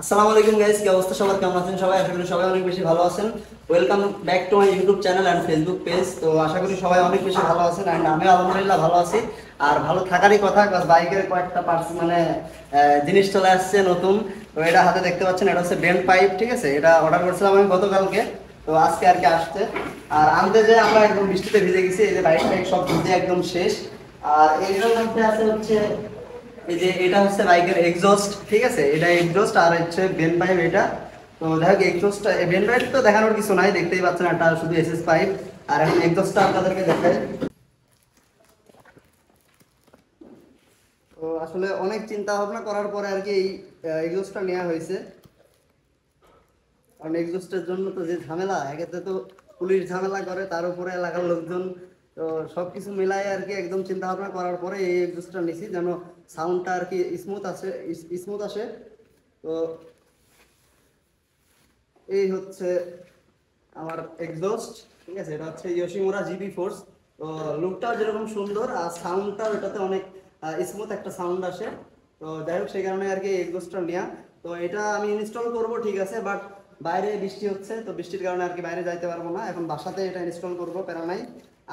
আসসালামু আলাইকুম গাইস, কি অবস্থা সবার? কেমন আছেন সবাই? আশা করি সবাই অনেক বেশি ভালো আছেন। Welcome back to my YouTube channel and Facebook page. তো আশা করি সবাই অনেক বেশি ভালো আছেন অ্যান্ড আমিও আলহামদুলিল্লাহ ভালো আছি। আর ভালো থাকারই কথা, কারণ বাইকের কয়েকটা পার্টস জিনিস চলে আসছে নতুন। তো এটা হাতে দেখতে পাচ্ছেন, এটা হচ্ছে বেন্ড পাইপ, ঠিক আছে? এটা অর্ডার করছিলাম আমি গতকালকে, তো আজকে আর কি আসছে। আর আনতে যে আমরা একদম বৃষ্টিতে ভিজে গেছি, এই যে বাইক টাইক সব ভিজে একদম শেষ। আর এইটার মধ্যে আছে হচ্ছে এই যে এটা হচ্ছে বাইকের এক্সস্ট, ঠিক আছে? এটা এক্সস্ট আর হচ্ছে বেন পাইপ এটা। তো দেখো এক্সস্টটা, বেন পাইপ তো দেখানোর কিছু নাই, দেখতেই পাচ্ছেন এটা শুধু এসএস পাইপ। আর এখন এক্সস্টটা আপনাদেরকে দেখাই। তো আসলে অনেক চিন্তা ভাবনা করার পরে আর কি এই এক্সস্টটা নেওয়া হয়েছে। কারণ এক্সস্টের জন্য তো যে ঝামেলা, একেতে তো পুলিশ ঝামেলা করে, তার উপরে এলাকার লোকজন। তো সবকিছু মিলাই আর কি একদম চিন্তা ভাবনা করার পরে এই এক্সস্টটা নিছি, যেন সাউন্ডটা আর কি স্মুথ আসে। তো এই হচ্ছে আমার এক্সস্ট, ঠিক আছে? এটা হচ্ছে ইয়োশিমুরা জিবি ফোর্স। তো লুকটাও যেরকম সুন্দর আর সাউন্ডটাও এটাতে অনেক স্মুথ একটা সাউন্ড আসে। তো যাই হোক, সেই কারণে আর কি এক্সস্টটা নেওয়া। তো এটা আমি ইনস্টল করব, ঠিক আছে, বাট বাইরে বৃষ্টি হচ্ছে, তো বৃষ্টির কারণে আর কি বাইরে যাইতে পারবো না। এখন বাসাতে এটা ইনস্টল করবো, প্যারা নাই,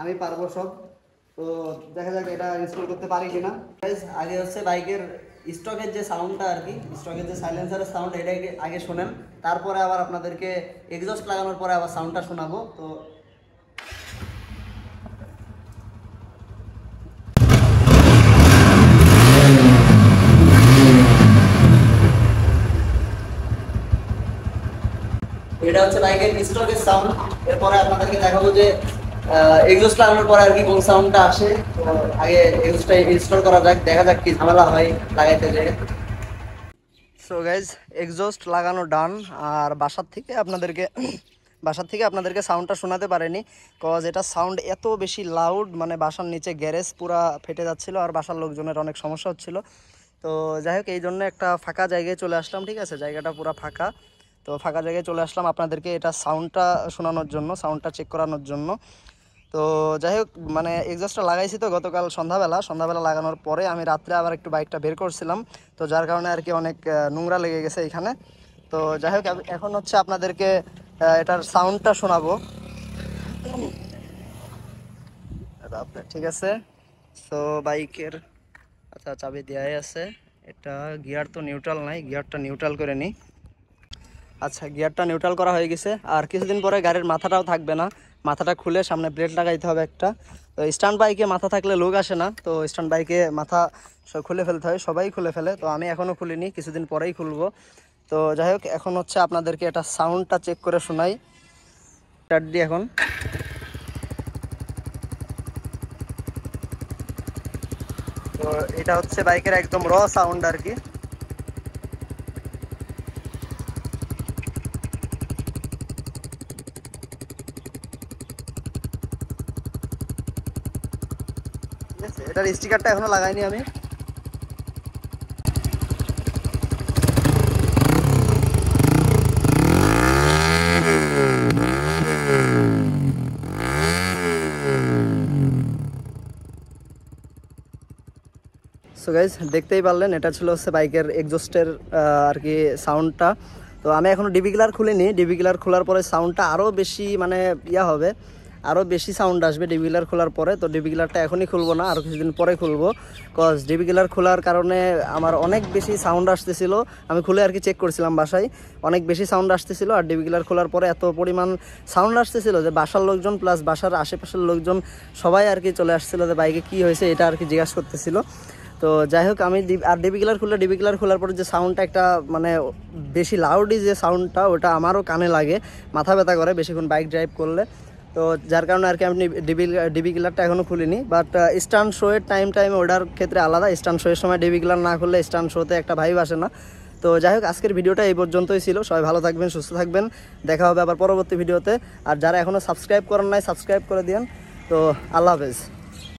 আমি পারবো সব। তো দেখা যাক এটা ইনস্টল করতে পারি কিনা। আগে হচ্ছে বাইকের স্টকের যে সাউন্ডটা আর কি, স্টকের যে সাইলেন্সারের সাউন্ড, এটা আগে শোনেন, তারপরে আবার আপনাদেরকে এক্সস্ট লাগানোর পরে আবার সাউন্ডটা শোনাবো। তো এটা হচ্ছে বাইকের স্টকের সাউন্ড। এরপরে আপনাদেরকে দেখাবো যে এক্সস্ট লাগানোর পরে আর কি কোন সাউন্ডটা আসে। তো আগে এক্সস্টটা ইনস্টল করা যাক, দেখা যাক কি ঝামেলা হয় লাগাইতে যেয়ে। সো গাইজ, এক্সস্ট লাগানো ডান। আর বাসার থেকে আপনাদেরকে সাউন্ডটা শোনাতে পারেনি, কজ এটা সাউন্ড এত বেশি লাউড, মানে বাসার নিচে গ্যারেজ পুরা ফেটে যাচ্ছিল আর বাসার লোকজনের অনেক সমস্যা হচ্ছিল। তো যাই হোক, এই জন্য একটা ফাঁকা জায়গায় চলে আসলাম, ঠিক আছে? জায়গাটা পুরো ফাঁকা। তো ফাঁকা জায়গায় চলে আসলাম আপনাদেরকে এটা সাউন্ডটা শোনানোর জন্য, সাউন্ডটা চেক করানোর জন্য। তো যাই হোক, মানে এক্সস্টটা লাগাইছি তো গতকাল সন্ধ্যাবেলা লাগানোর পরে আমি রাত্রে আবার একটু বাইকটা বের করছিলাম। তো যার কারণে আর কি অনেক নোংরা লেগে গেছে এখানে। তো যাই হোক, এখন হচ্ছে আপনাদেরকে এটার সাউন্ডটা শোনাবো, ঠিক আছে? তো বাইকের, আচ্ছা, চাবি দেওয়াই আছে। এটা গিয়ার তো নিউট্রাল নাই, গিয়ারটা নিউট্রাল করে নিই। আচ্ছা, গিয়ারটা নিউট্রাল করা হয়ে গেছে। আর কিছুদিন পরে গাড়ির মাথাটাও থাকবে না, মাথাটা খুলে সামনে ব্লেড লাগাইতে হবে একটা। তো স্ট্যান্ড বাইকে মাথা থাকলে লোক আসে না, তো স্ট্যান্ড বাইকে মাথা খুলে ফেলতে হয়, সবাই খুলে ফেলে। তো আমি এখনও খুলিনি, কিছুদিন পরেই খুলবো। তো যাই হোক, এখন হচ্ছে আপনাদেরকে এটা সাউন্ডটা চেক করে শোনাই। স্টার্ট দিই এখন। তো এটা হচ্ছে বাইকের একদম র সাউন্ড আর কি। ঠিক আছে, এটার স্টিকারটা এখনো লাগাইনি আমি। সো গাইজ, দেখতেই পারলেন এটা ছিল হচ্ছে বাইকের এক্সস্টের আর কি সাউন্ডটা। তো আমি এখনও ডিবি গিলার খুলিনি, ডিবি গিলার খোলার পরে সাউন্ডটা আরও বেশি মানে হবে, আরও বেশি সাউন্ড আসবে ডিবি গিলার খোলার পরে। তো ডিবি গিলারটা এখনই খুলবো না, আরও কিছুদিন পরে খুলবো, কজ ডিবি গিলার খোলার কারণে আমার অনেক বেশি সাউন্ড আসতেছিল। আমি খুলে আর কি চেক করছিলাম বাসায়, অনেক বেশি সাউন্ড আসতেছিল। আর ডিবি গিলার খোলার পরে এত পরিমাণ সাউন্ড আসতেছিল যে বাসার লোকজন প্লাস বাসার আশেপাশের লোকজন সবাই আর কি চলে আসছিল যে বাইকে কী হয়েছে এটা আর কি জিজ্ঞাসা করতেছিল। তো যাই হোক, আমি ডিবি গিলার খোলার পরে যে সাউন্ডটা একটা মানে বেশি লাউডি যে সাউন্ডটা, ওটা আমারও কানে লাগে, মাথা ব্যথা করে বেশিক্ষণ বাইক ড্রাইভ করলে। তো যার কারণে আর কি আমি ডিবি গিলারটা এখনও খুলিনি। বাট স্টান্ট শোয়ের টাইমে ওটার ক্ষেত্রে আলাদা, স্টান্ট শোয়ের সময় ডিবি গিলার না খুললে স্টান্ট শোতে একটা ভাইব আসে না। তো যাই হোক, আজকের ভিডিওটা এই পর্যন্তই ছিল। সবাই ভালো থাকবেন, সুস্থ থাকবেন, দেখা হবে আবার পরবর্তী ভিডিওতে। আর যারা এখনও সাবস্ক্রাইব করেন নাই, সাবস্ক্রাইব করে দিন। তো আল্লাহ হাফেজ।